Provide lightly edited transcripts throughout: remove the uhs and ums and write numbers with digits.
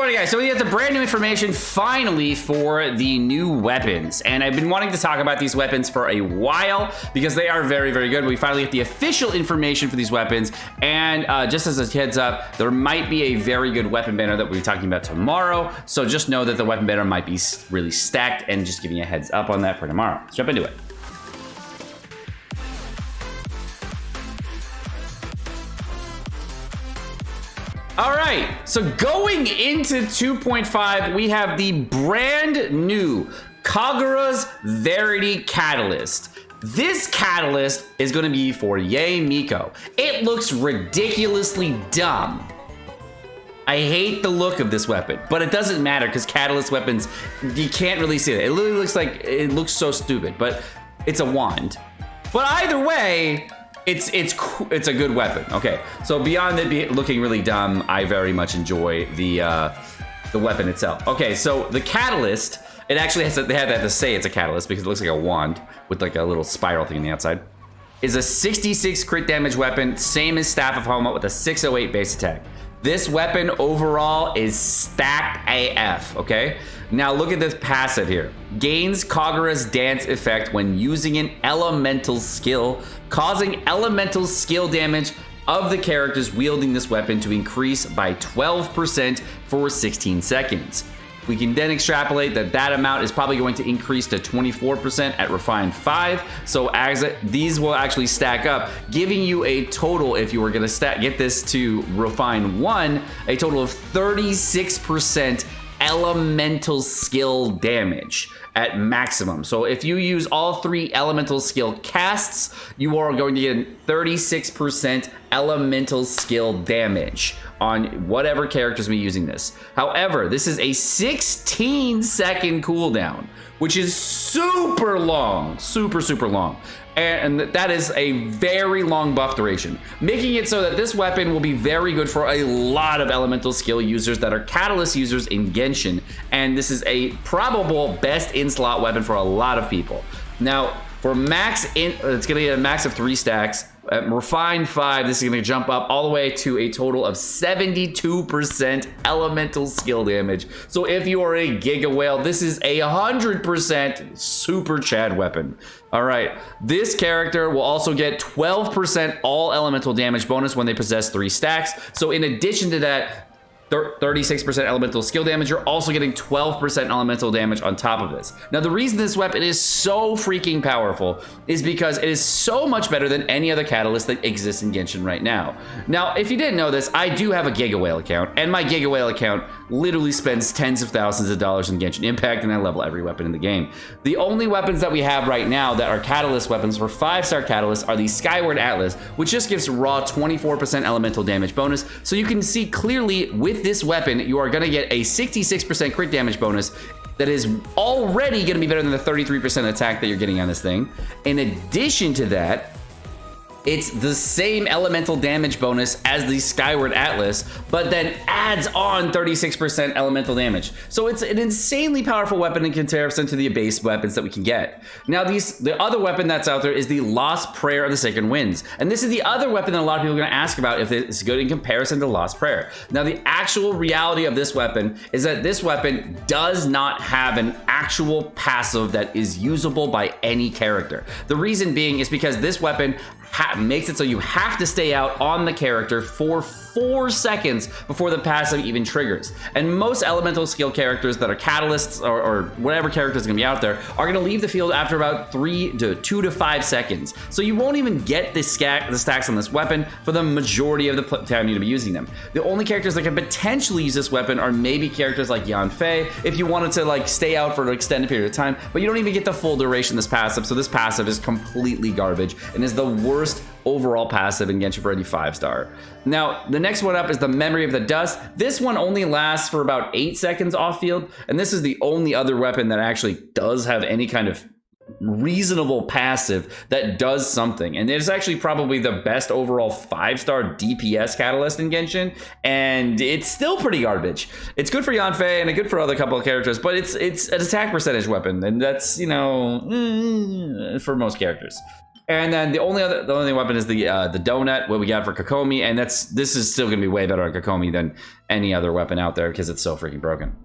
Alright guys, so we have the brand new information finally for the new weapons. And I've been wanting to talk about these weapons for a while because they are very, very good. We finally get the official information for these weapons. And just as a heads up, there might be a very good weapon banner that we'll be talking about tomorrow. So just know that the weapon banner might be really stacked, and just giving you a heads up on that for tomorrow. Let's jump into it. All right, so going into 2.5, we have the brand new Kaguras Verity Catalyst. This catalyst is going to be for Yae Miko. It looks ridiculously dumb. I hate the look of this weapon, but it doesn't matter because catalyst weapons, you can't really see it. It literally looks like, it looks so stupid, but it's a wand. But either way, it's a good weapon. Okay, so beyond it looking really dumb, I very much enjoy the weapon itself. Okay, so the catalyst, it actually has they had that to say it's a catalyst because it looks like a wand with like a little spiral thing on the outside. Is a 66 crit damage weapon, same as Staff of Homa with a 608 base attack. This weapon overall is stacked AF, okay? Now look at this passive here. Gains Kagura's dance effect when using an elemental skill, causing elemental skill damage of the characters wielding this weapon to increase by 12% for 16 seconds. We can then extrapolate that amount is probably going to increase to 24% at Refined 5. So as these will actually stack up, giving you a total, if you were going to get this to Refine 1, a total of 36% elemental skill damage at maximum. So if you use all 3 elemental skill casts, you are going to get 36% elemental skill damage on whatever characters be using this. However, this is a 16-second cooldown, which is super long, super long. And that is a very long buff duration, making it so that this weapon will be very good for a lot of elemental skill users that are catalyst users in Genshin. And this is a probable best in-slot weapon for a lot of people. Now, for max, it's gonna get a max of 3 stacks. At Refined 5, this is gonna jump up all the way to a total of 72% elemental skill damage. So if you are a Giga Whale, this is a 100% super Chad weapon. All right, this character will also get 12% all elemental damage bonus when they possess 3 stacks. So in addition to that, 36% elemental skill damage, you're also getting 12% elemental damage on top of this. Now, the reason this weapon is so freaking powerful is because it is so much better than any other catalyst that exists in Genshin right now. Now, if you didn't know this, I do have a Giga Whale account, and my Giga Whale account literally spends tens of thousands of dollars in Genshin Impact, and I level every weapon in the game. The only weapons that we have right now that are catalyst weapons for 5-star catalysts are the Skyward Atlas, which just gives raw 24% elemental damage bonus. So you can see clearly with this weapon, you are going to get a 66% crit damage bonus that is already going to be better than the 33% attack that you're getting on this thing. In addition to that, it's the same elemental damage bonus as the Skyward Atlas, but then adds on 36% elemental damage. So it's an insanely powerful weapon in comparison to the base weapons that we can get. Now, the other weapon that's out there is the Lost Prayer of the Sacred Winds. And this is the other weapon that a lot of people are going to ask about if it's good in comparison to Lost Prayer. Now, the actual reality of this weapon is that this weapon does not have an actual passive that is usable by any character. The reason being is because this weapon makes it so you have to stay out on the character for 4 seconds before the passive even triggers. And most elemental skill characters that are catalysts or whatever character is going to be out there are going to leave the field after about 2 to 5 seconds. So you won't even get the stacks on this weapon for the majority of the time you're going to be using them. The only characters that can potentially use this weapon are maybe characters like Yanfei if you wanted to like stay out for an extended period of time, but you don't even get the full duration of this passive. So this passive is completely garbage and is the worst overall passive in Genshin for any 5-star. Now, the next one up is the Memory of the Dust. This one only lasts for about 8 seconds off field, and this is the only other weapon that actually does have any kind of reasonable passive that does something. And it's actually probably the best overall 5-star DPS catalyst in Genshin, and it's still pretty garbage. It's good for Yanfei and good for other couple of characters, but it's an attack percentage weapon, and that's, you know, for most characters. And then the only weapon is the donut, what we got for Kokomi, and this is still going to be way better on Kokomi than any other weapon out there because it's so freaking broken.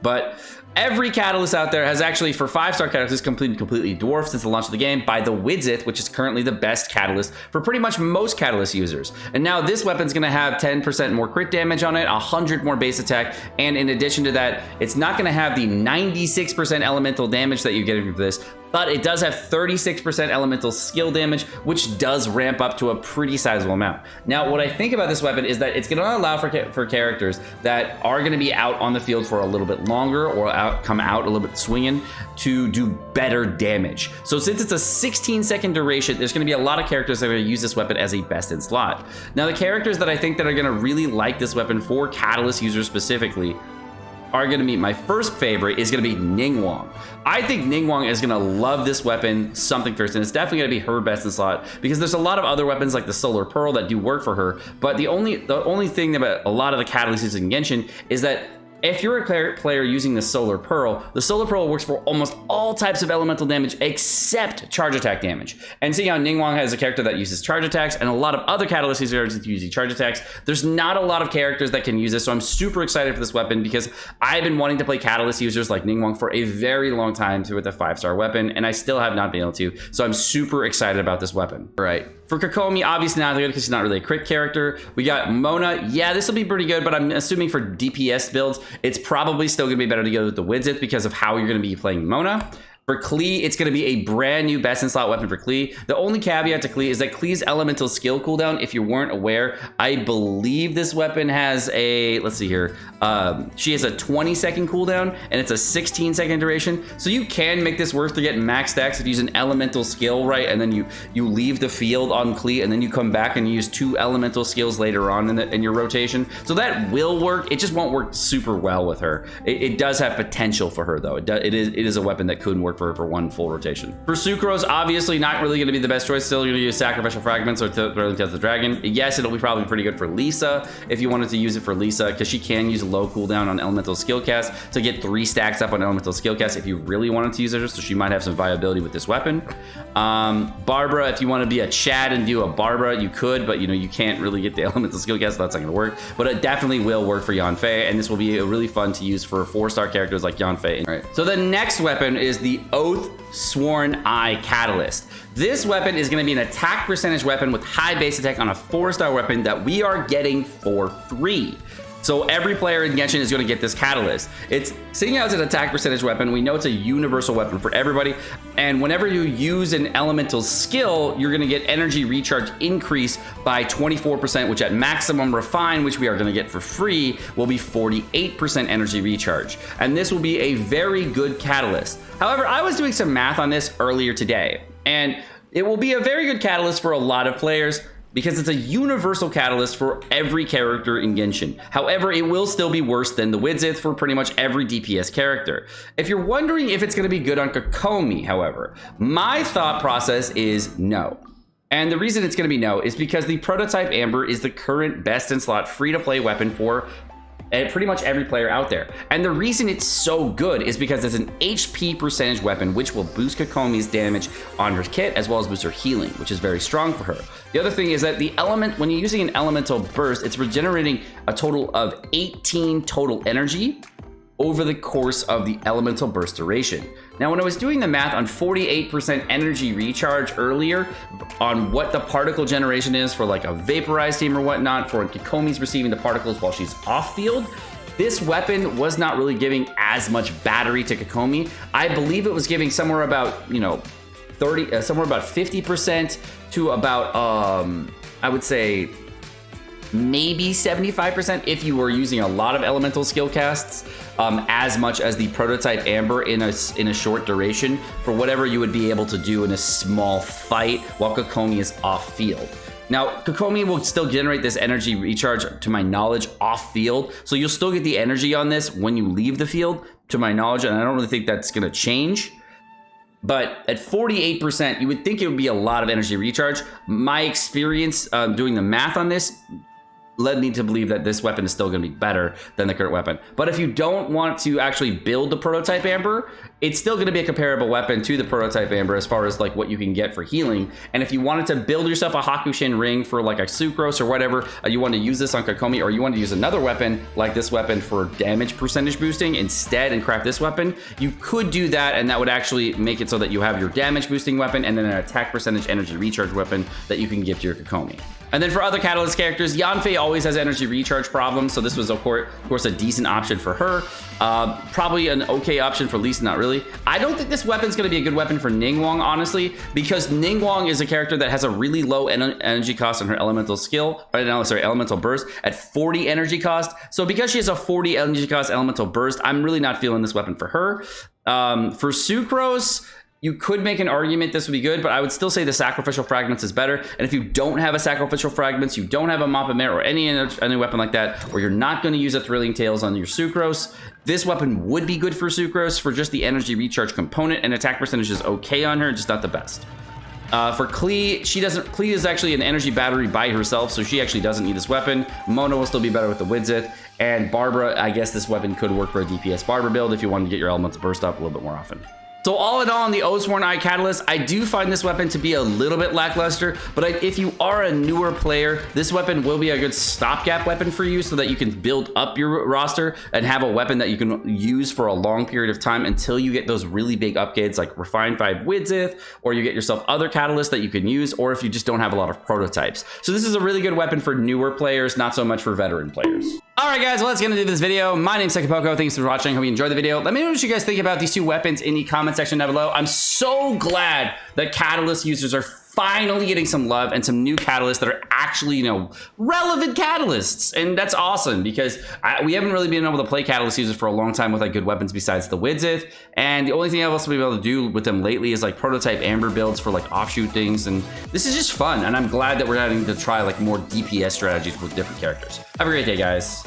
But every catalyst out there has actually, for 5-star catalysts, completely dwarfed since the launch of the game by the Widzith, which is currently the best catalyst for pretty much most catalyst users. And now this weapon's going to have 10% more crit damage on it, 100 more base attack, and in addition to that, it's not going to have the 96% elemental damage that you get for this, but it does have 36% elemental skill damage, which does ramp up to a pretty sizable amount. Now, what I think about this weapon is that it's going to allow for characters that are going to be out on the field for a little bit longer or come out a little bit swinging to do better damage. So since it's a 16-second duration, there's going to be a lot of characters that are going to use this weapon as a best in slot. Now, the characters that I think that are going to really like this weapon for catalyst users specifically are going to be, my first favorite is going to be Ningguang. I think Ningguang is going to love this weapon something first, and it's definitely going to be her best in slot because there's a lot of other weapons like the Solar Pearl that do work for her, but the only thing about a lot of the catalysts in Genshin is that if you're a player using the Solar Pearl works for almost all types of elemental damage except charge attack damage. And seeing how Ningguang has a character that uses charge attacks and a lot of other catalyst users using charge attacks, there's not a lot of characters that can use this, so I'm super excited for this weapon because I've been wanting to play catalyst users like Ningguang for a very long time with a 5-star weapon, and I still have not been able to, so I'm super excited about this weapon. All right. For Kokomi, obviously not good because she's not really a crit character. We got Mona. Yeah, this will be pretty good, but I'm assuming for DPS builds, it's probably still going to be better to go with the Widzith because of how you're going to be playing Mona. For Klee, it's going to be a brand new best in slot weapon for Klee. The only caveat to Klee is that Klee's elemental skill cooldown, if you weren't aware, I believe this weapon has a, let's see here, she has a 20-second cooldown and it's a 16-second duration. So you can make this work to get max stacks if you use an elemental skill, right? And then you leave the field on Klee and then you come back and you use 2 elemental skills later on in your rotation. So that will work. It just won't work super well with her. It does have potential for her though. It is a weapon that could work for one full rotation. For Sucrose, obviously not really going to be the best choice. Still going to use Sacrificial Fragments or Thrilling Tales of the Dragon. Yes, it'll be probably pretty good for Lisa if you wanted to use it for Lisa because she can use a low cooldown on Elemental Skill Cast to get 3 stacks up on Elemental Skill Cast if you really wanted to use her, so she might have some viability with this weapon. Barbara, if you want to be a Chad and do a Barbara, you could, but you can't really get the Elemental Skill Cast, so that's not going to work. But it definitely will work for Yanfei, and this will be really fun to use for 4-star characters like Yanfei. All right. So the next weapon is the Oathsworn Eye Catalyst. This weapon is going to be an attack percentage weapon with high base attack on a 4-star weapon that we are getting for free. So every player in Genshin is going to get this catalyst. It's seeing as an attack percentage weapon, we know it's a universal weapon for everybody. And whenever you use an elemental skill, you're going to get energy recharge increase by 24%, which at maximum refine, which we are going to get for free, will be 48% energy recharge. And this will be a very good catalyst. However, I was doing some math on this earlier today, and it will be a very good catalyst for a lot of players, because it's a universal catalyst for every character in Genshin. However, it will still be worse than the Widzith for pretty much every DPS character. If you're wondering if it's going to be good on Kokomi, however, my thought process is no. And the reason it's going to be no is because the Prototype Amber is the current best in slot free-to-play weapon for pretty much every player out there. And the reason it's so good is because it's an HP percentage weapon, which will boost Kokomi's damage on her kit, as well as boost her healing, which is very strong for her. The other thing is that the element, when you're using an elemental burst, it's regenerating a total of 18 total energy over the course of the elemental burst duration. Now, when I was doing the math on 48% energy recharge earlier on what the particle generation is for like a vaporized team or whatnot, for Kokomi's receiving the particles while she's off field, this weapon was not really giving as much battery to Kokomi. I believe it was giving somewhere about, somewhere about 50% to about, I would say, maybe 75% if you were using a lot of elemental skill casts, as much as the Prototype Amber in a short duration for whatever you would be able to do in a small fight while Kokomi is off field. Now, Kokomi will still generate this energy recharge, to my knowledge, off field, so you'll still get the energy on this when you leave the field, to my knowledge, and I don't really think that's going to change. But at 48%, you would think it would be a lot of energy recharge. My experience doing the math on this led me to believe that this weapon is still going to be better than the current weapon. But if you don't want to actually build the Prototype Amber, it's still going to be a comparable weapon to the prototype Amber as far as like what you can get for healing. And if you wanted to build yourself a Hakushin ring for like a Sucrose or whatever, you want to use this on Kokomi, or you want to use another weapon like this weapon for damage percentage boosting instead and craft this weapon, you could do that, and that would actually make it so that you have your damage boosting weapon and then an attack percentage energy recharge weapon that you can give to your Kokomi. And then for other Catalyst characters, Yanfei always has energy recharge problems, so this was of course a decent option for her. Probably an okay option for Lisa, not really. I don't think this weapon's going to be a good weapon for Ningguang, honestly, because Ningguang is a character that has a really low energy cost on her elemental skill, or no, sorry, elemental burst at 40 energy cost. So because she has a 40 energy cost elemental burst, I'm really not feeling this weapon for her. For Sucrose, you could make an argument this would be good, but I would still say the Sacrificial Fragments is better. And if you don't have a Sacrificial Fragments, you don't have a Mappa Mare or any weapon like that, or you're not going to use a Thrilling Tales on your Sucrose, this weapon would be good for Sucrose for just the energy recharge component, and attack percentage is okay on her, just not the best. For Klee, Klee is actually an energy battery by herself, so she actually doesn't need this weapon. Mona will still be better with the Widzith. And Barbara, I guess this weapon could work for a DPS Barbara build if you wanted to get your elemental burst up a little bit more often. So all in all, on the Oathsworn Eye Catalyst, I do find this weapon to be a little bit lackluster, but if you are a newer player, this weapon will be a good stopgap weapon for you so that you can build up your roster and have a weapon that you can use for a long period of time until you get those really big upgrades like Refined 5 Widzith, or you get yourself other catalysts that you can use, or if you just don't have a lot of prototypes. So this is a really good weapon for newer players, not so much for veteran players. Alright guys, well, let's get into this video. My name's Sekapoko. Thanks for watching. Hope you enjoyed the video. Let me know what you guys think about these two weapons in the comment section down below. I'm so glad that Catalyst users are finally getting some love and some new catalysts that are actually, you know, relevant catalysts. And that's awesome because we haven't really been able to play Catalyst users for a long time with like good weapons besides the Widzith. And the only thing I've also been able to do with them lately is like prototype Amber builds for like offshoot things. And this is just fun. And I'm glad that we're having to try like more DPS strategies with different characters. Have a great day, guys.